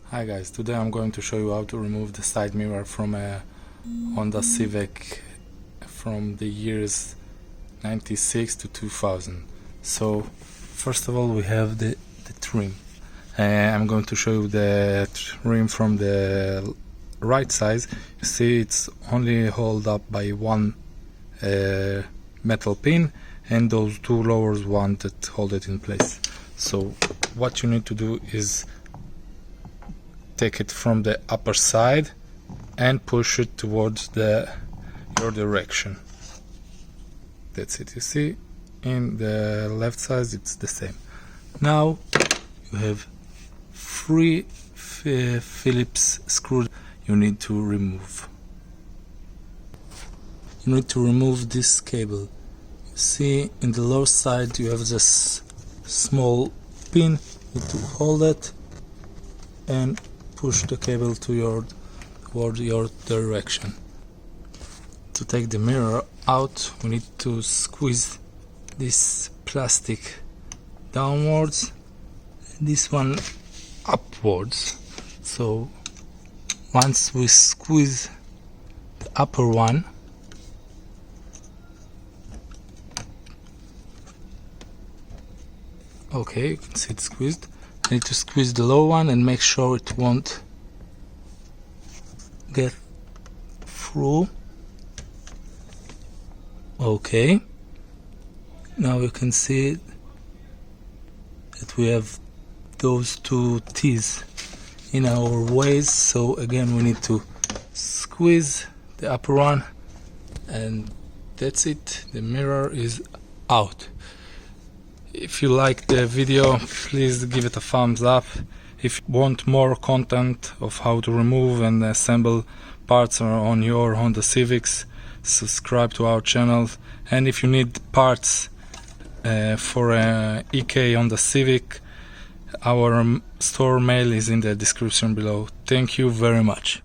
Hi guys, today I'm going to show you how to remove the side mirror from a Honda Civic from the years 96 to 2000. So first of all we have the trim. I'm going to show you the trim from the right side. You see it's only held up by one metal pin and those two lower ones that hold it in place. So what you need to do is take it from the upper side and push it towards your direction. That's it. You see, in the left side it's the same. Now you have three Phillips screws you need to remove. You need to remove this cable. You see, in the lower side you have this small pin. You need to hold it and push the cable toward your direction. To take the mirror out, we need to squeeze this plastic downwards and this one upwards. So once we squeeze the upper one, okay, you can see it's squeezed. I need to squeeze the low one and make sure it won't get through. Okay, now you can see that we have those two T's in our ways. So again we need to squeeze the upper one and that's it, the mirror is out. If you like the video, please give it a thumbs up. If you want more content of how to remove and assemble parts on your Honda Civics, subscribe to our channel. And if you need parts for EK on the Civic, our store mail is in the description below. Thank you very much.